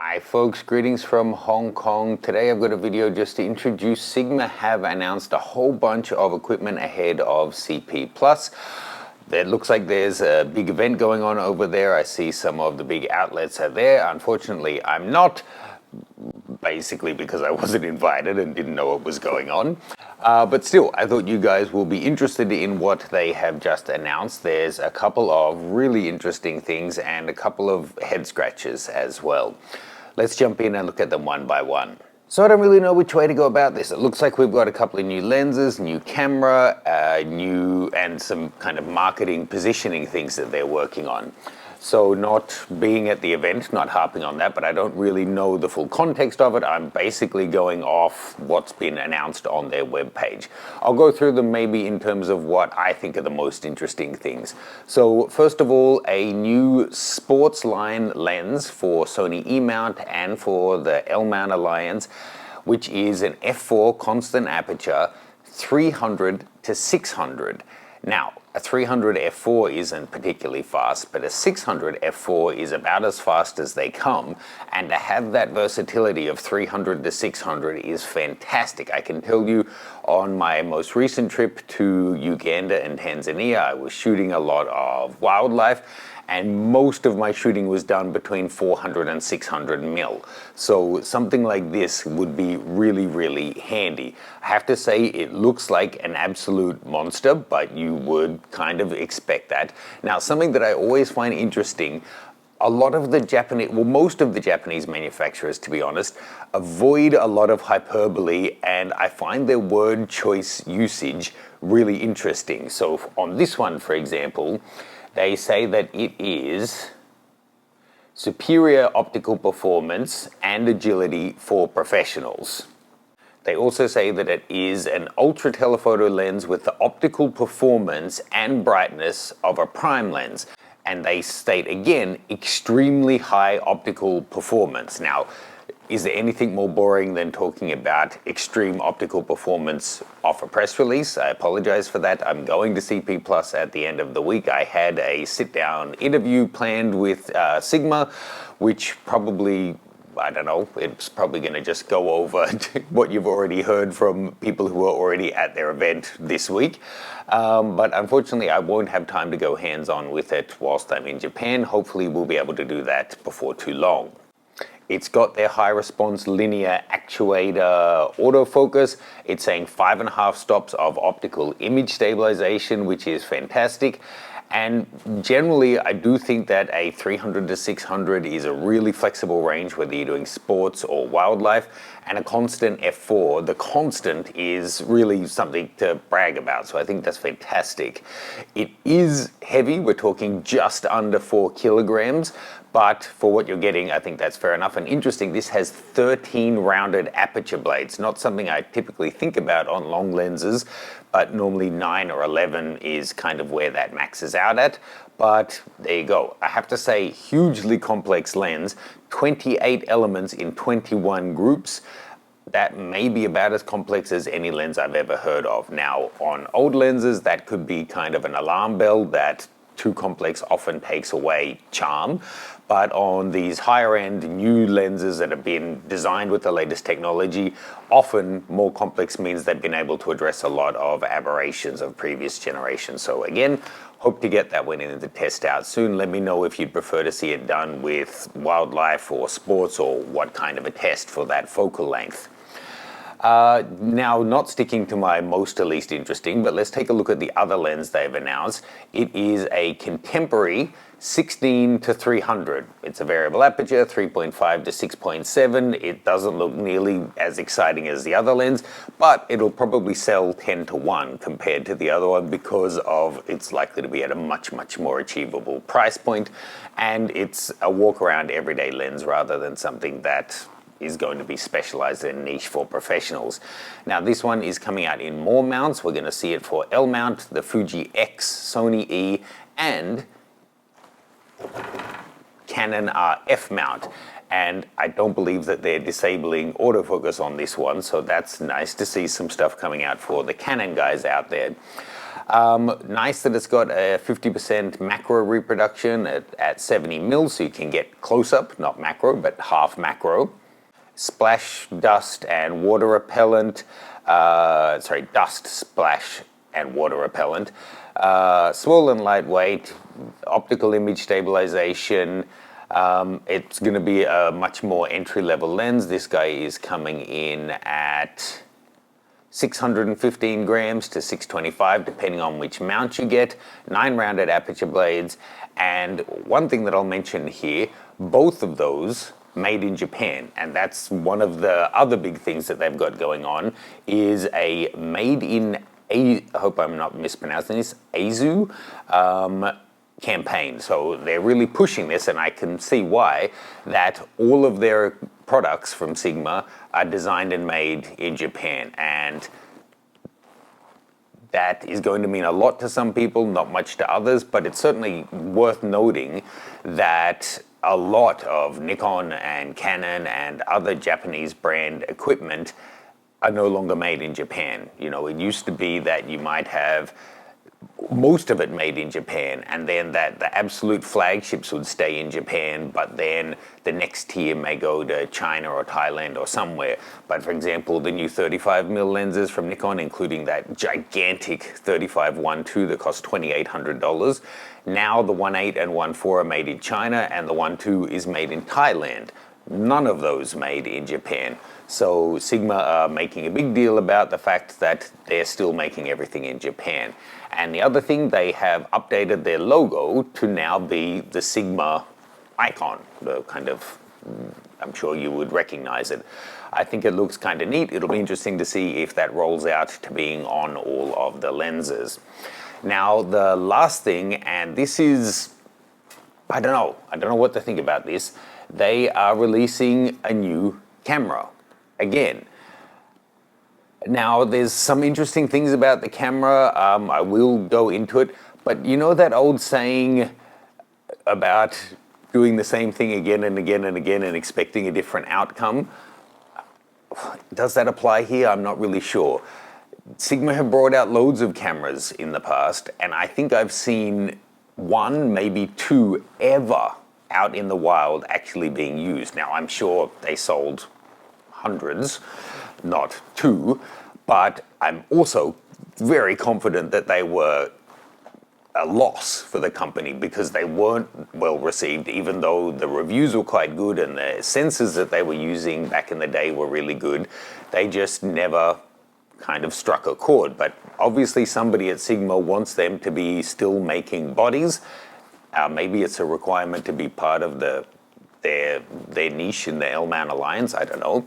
Hi folks, greetings from Hong Kong. Today I've got a video just to introduce Sigma have announced a whole bunch of equipment ahead of CP Plus. It looks like there's a big event going on over there. I see some of the big outlets are there. Unfortunately, I'm not, basically because I wasn't invited and didn't know what was going on. But still, I thought you guys will be interested in what they have just announced. There's a couple of really interesting things and a couple of head scratches as well. Let's jump in and look at them one by one. So I don't really know which way to go about this. It looks like we've got a couple of new lenses, new camera, and some kind of marketing positioning things that they're working on. So not being at the event, not harping on that, but I don't really know the full context of it. I'm basically going off what's been announced on their webpage. I'll go through them maybe in terms of what I think are the most interesting things. So first of all, a new sports line lens for Sony E-mount and for the L-mount Alliance, which is an f4 constant aperture 300 to 600. Now, a 300 f4 isn't particularly fast, but a 600 f4 is about as fast as they come, and to have that versatility of 300 to 600 is fantastic. I can tell you on my most recent trip to Uganda and Tanzania, I was shooting a lot of wildlife, and most of my shooting was done between 400 and 600 mil. So something like this would be really, really handy. I have to say it looks like an absolute monster, but you would kind of expect that. Now, something that I always find interesting, a lot of the Japanese, well, most of the Japanese manufacturers, to be honest, avoid a lot of hyperbole, and I find their word choice usage really interesting. So on this one, for example, they say that it is superior optical performance and agility for professionals. They also say that it is an ultra telephoto lens with the optical performance and brightness of a prime lens. And they state again, extremely high optical performance. Now, is there anything more boring than talking about extreme optical performance off a press release? I apologize for that. I'm going to CP Plus at the end of the week. I had a sit-down interview planned with Sigma, which probably, I don't know, it's probably going to just go over what you've already heard from people who are already at their event this week. But unfortunately, I won't have time to go hands-on with it whilst I'm in Japan. Hopefully, we'll be able to do that before too long. It's got their high response linear actuator autofocus. It's saying 5.5 stops of optical image stabilization, which is fantastic. And generally, I do think that a 300 to 600 is a really flexible range, whether you're doing sports or wildlife. And a constant f4, the constant is really something to brag about. So I think that's fantastic. It is heavy. We're talking just under 4 kilograms. But for what you're getting, I think that's fair enough. And interesting, this has 13 rounded aperture blades, not something I typically think about on long lenses, but normally 9 or 11 is kind of where that maxes out at. But there you go. I have to say, hugely complex lens, 28 elements in 21 groups. That may be about as complex as any lens I've ever heard of. Now, on old lenses, that could be kind of an alarm bell that too complex often takes away charm. But on these higher end new lenses that have been designed with the latest technology, often more complex means they've been able to address a lot of aberrations of previous generations. So again, hope to get that one in the test out soon. Let me know if you'd prefer to see it done with wildlife or sports, or what kind of a test for that focal length. Now, not sticking to my most or least interesting, but let's take a look at the other lens they've announced. It is a contemporary 16 to 300. It's a variable aperture, 3.5 to 6.7. It doesn't look nearly as exciting as the other lens, but it'll probably sell 10 to 1 compared to the other one because of it's likely to be at a much, much more achievable price point. And it's a walk-around everyday lens rather than something that is going to be specialized in niche for professionals. Now, this one is coming out in more mounts. We're going to see it for L mount, the Fuji X, Sony E, and Canon RF mount. And I don't believe that they're disabling autofocus on this one, so that's nice to see some stuff coming out for the Canon guys out there. Nice that it's got a 50% macro reproduction at 70 mils, so you can get close-up, not macro, but half macro. Splash, dust, and water repellent. Dust, splash, and water repellent. Small and lightweight, optical image stabilization. It's going to be a much more entry-level lens. This guy is coming in at 615 grams to 625, depending on which mount you get. 9 rounded aperture blades. And one thing that I'll mention here, both of those made in Japan, and that's one of the other big things that they've got going on, is a made in, I hope I'm not mispronouncing this, Aizu campaign. So they're really pushing this, and I can see why, that all of their products from Sigma are designed and made in Japan, and that is going to mean a lot to some people, not much to others, but it's certainly worth noting that a lot of Nikon and Canon and other Japanese brand equipment are no longer made in Japan. You know, it used to be that you might have most of it made in Japan, and then that the absolute flagships would stay in Japan, but then the next tier may go to China or Thailand or somewhere. But for example, the new 35mm lenses from Nikon, including that gigantic 35-1.2 that cost $2,800, now the 1.8 and 1.4 are made in China, and the 1.2 is made in Thailand. None of those made in Japan. So Sigma are making a big deal about the fact that they're still making everything in Japan. And the other thing, they have updated their logo to now be the Sigma icon, the kind of, I'm sure you would recognize it. I think it looks kind of neat. It'll be interesting to see if that rolls out to being on all of the lenses. Now, the last thing, and this is, I don't know what to think about this. They are releasing a new camera again. Now, there's some interesting things about the camera. I will go into it, but you know that old saying about doing the same thing again and again and again and expecting a different outcome? Does that apply here? I'm not really sure. Sigma have brought out loads of cameras in the past, and I think I've seen one, maybe two ever out in the wild actually being used. Now, I'm sure they sold hundreds, not two, but I'm also very confident that they were a loss for the company because they weren't well received, even though the reviews were quite good and the sensors that they were using back in the day were really good. They just never kind of struck a chord. But obviously somebody at Sigma wants them to be still making bodies. Maybe it's a requirement to be part of their niche in the L-mount alliance, I don't know.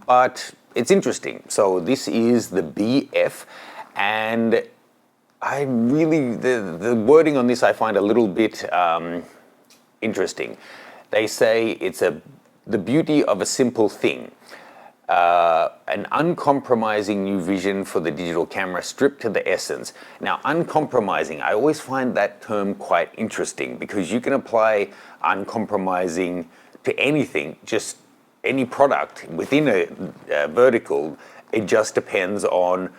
But it's interesting. So this is the BF, and I really, the wording on this I find a little bit interesting. They say it's the beauty of a simple thing. An uncompromising new vision for the digital camera stripped to the essence. Now, uncompromising, I always find that term quite interesting because you can apply uncompromising to anything, just any product within a vertical. It just depends on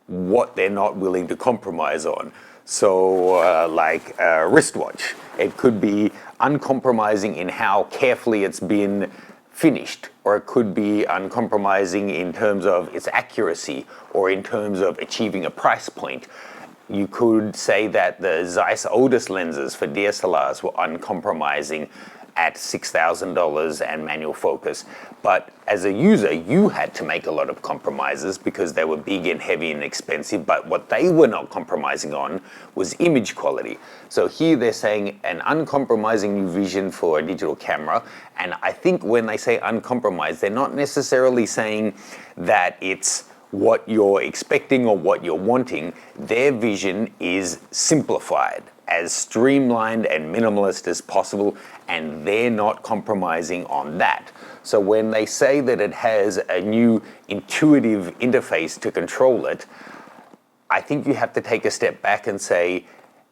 what they're not willing to compromise on. So like a wristwatch, it could be uncompromising in how carefully it's been finished, or it could be uncompromising in terms of its accuracy or in terms of achieving a price point. You could say that the Zeiss Otis lenses for DSLRs were uncompromising at $6,000 and manual focus. But as a user, you had to make a lot of compromises because they were big and heavy and expensive, but what they were not compromising on was image quality. So here they're saying an uncompromising new vision for a digital camera, and I think when they say uncompromised, they're not necessarily saying that it's what you're expecting or what you're wanting. Their vision is simplified, as streamlined and minimalist as possible, and they're not compromising on that. So when they say that it has a new intuitive interface to control it, I think you have to take a step back and say,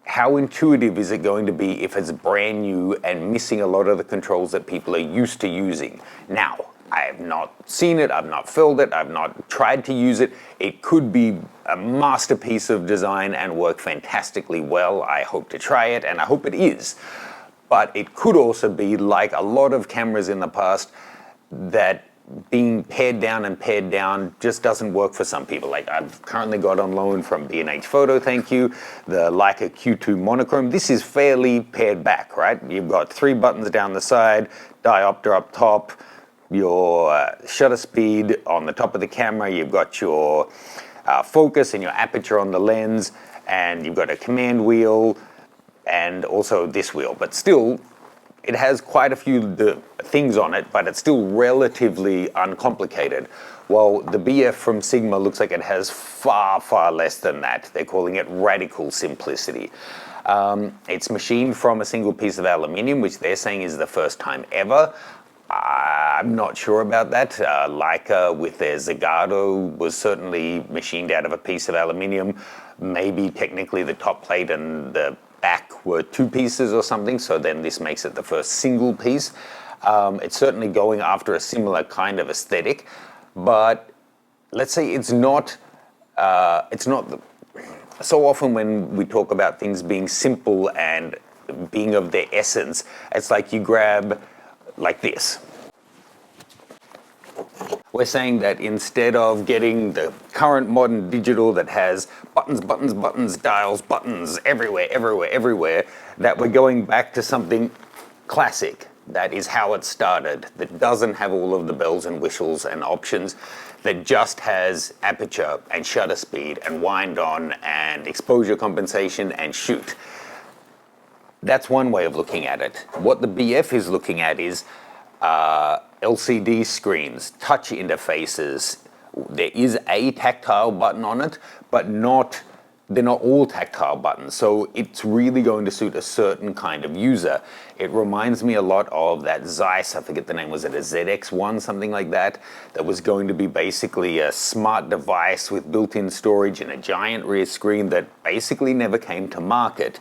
how intuitive is it going to be if it's brand new and missing a lot of the controls that people are used to using? Now, I have not seen it, I've not filled it, I've not tried to use it. It could be a masterpiece of design and work fantastically well. I hope to try it, and I hope it is. But it could also be like a lot of cameras in the past, that being pared down just doesn't work for some people. Like I've currently got on loan from B&H Photo, thank you, the Leica Q2 monochrome. This is fairly pared back, right? You've got 3 buttons down the side, diopter up top, your shutter speed on the top of the camera, you've got your focus and your aperture on the lens, and you've got a command wheel and also this wheel. But still, it has quite a few things on it, but it's still relatively uncomplicated. Well, the BF from Sigma looks like it has far, far less than that. They're calling it radical simplicity. It's machined from a single piece of aluminium, which they're saying is the first time ever. I'm not sure about that. Leica with their Zagato was certainly machined out of a piece of aluminium. Maybe technically the top plate and the back were 2 pieces or something, so then this makes it the first single piece. It's certainly going after a similar kind of aesthetic, but let's say it's not so often when we talk about things being simple and being of their essence, it's like you grab like this. We're saying that instead of getting the current modern digital that has buttons, buttons, buttons, dials, buttons everywhere, everywhere, everywhere, that we're going back to something classic. That is how it started, that doesn't have all of the bells and whistles and options, that just has aperture and shutter speed and wind on and exposure compensation and shoot. That's one way of looking at it. What the BF is looking at is LCD screens, touch interfaces. There is a tactile button on it, but they're not all tactile buttons. So it's really going to suit a certain kind of user. It reminds me a lot of that Zeiss, I forget the name, was it a ZX1, something like that, that was going to be basically a smart device with built-in storage and a giant rear screen that basically never came to market.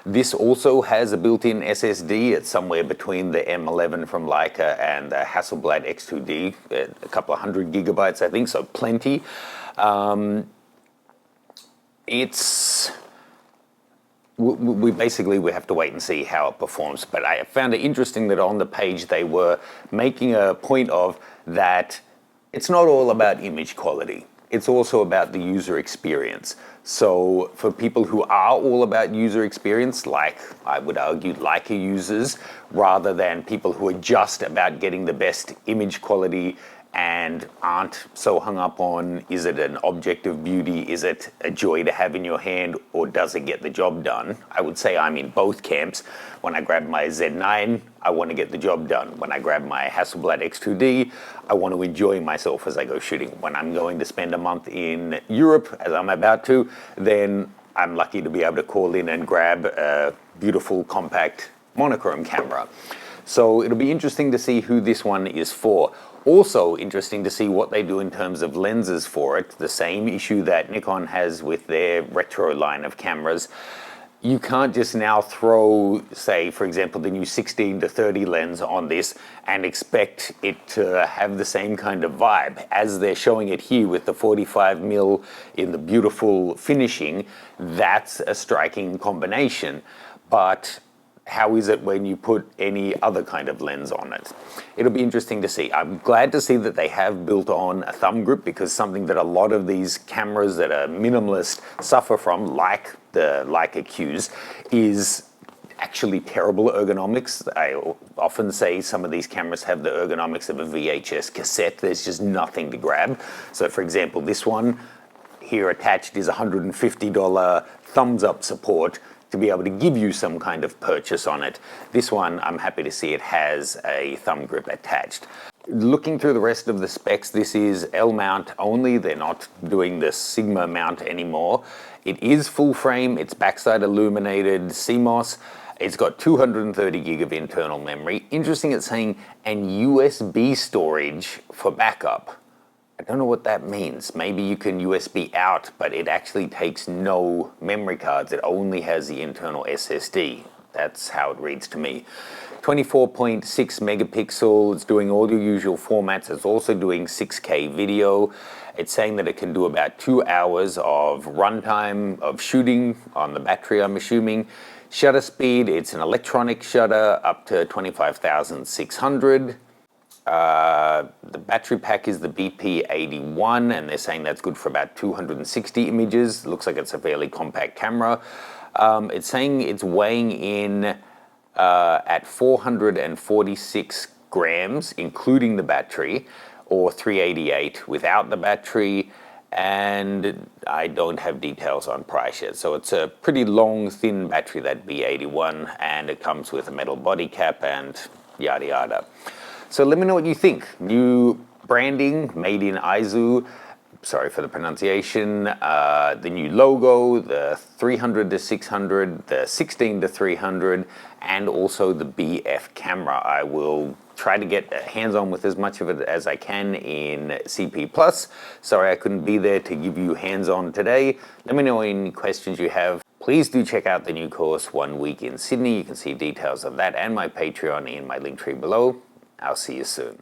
This also has a built-in SSD. It's somewhere between the M11 from Leica and the Hasselblad X2D, a couple of 100 gigabytes, I think, so plenty. We have to wait and see how it performs. But I found it interesting that on the page they were making a point of that it's not all about image quality. It's also about the user experience. So for people who are all about user experience, like I would argue Leica users, rather than people who are just about getting the best image quality and aren't so hung up on, is it an object of beauty, is it a joy to have in your hand, or does it get the job done? I would say I'm in both camps. When I grab my Z9, I want to get the job done. When I grab my Hasselblad X2D, I want to enjoy myself as I go shooting. When I'm going to spend a month in Europe, as I'm about to, then I'm lucky to be able to call in and grab a beautiful compact monochrome camera. So it'll be interesting to see who this one is for. Also interesting to see what they do in terms of lenses for it. The same issue that Nikon has with their retro line of cameras. You can't just now throw, say, for example, the new 16-30 lens on this and expect it to have the same kind of vibe. As they're showing it here with the 45mm in the beautiful finishing, that's a striking combination. But how is it when you put any other kind of lens on it? It'll be interesting to see. I'm glad to see that they have built on a thumb grip, because something that a lot of these cameras that are minimalist suffer from, like the Leica Qs, is actually terrible ergonomics. I often say some of these cameras have the ergonomics of a VHS cassette. There's just nothing to grab. So for example, this one here attached is $150 thumbs up support to be able to give you some kind of purchase on it. This one, I'm happy to see it has a thumb grip attached. Looking through the rest of the specs, this is L mount only. They're not doing the Sigma mount anymore. It is full frame, it's backside illuminated CMOS. It's got 230 gig of internal memory. Interesting, it's saying, and USB storage for backup. I don't know what that means. Maybe you can USB out, but it actually takes no memory cards. It only has the internal SSD. That's how it reads to me. 24.6 megapixel. It's doing all your usual formats. It's also doing 6K video. It's saying that it can do about 2 hours of runtime of shooting on the battery, I'm assuming. Shutter speed, it's an electronic shutter up to 25,600. The battery pack is the BP81, and they're saying that's good for about 260 images. Looks like it's a fairly compact camera. It's saying it's weighing in at 446 grams, including the battery, or 388 without the battery, and I don't have details on price yet. So it's a pretty long, thin battery, that B81, and it comes with a metal body cap and yada yada. So let me know what you think. New branding, made in Aizu. Sorry for the pronunciation. The new logo, the 300 to 600, the 16 to 300, and also the BF camera. I will try to get hands-on with as much of it as I can in CP+. Sorry I couldn't be there to give you hands-on today. Let me know any questions you have. Please do check out the new course, 1 Week in Sydney. You can see details of that and my Patreon in my link tree below. I'll see you soon.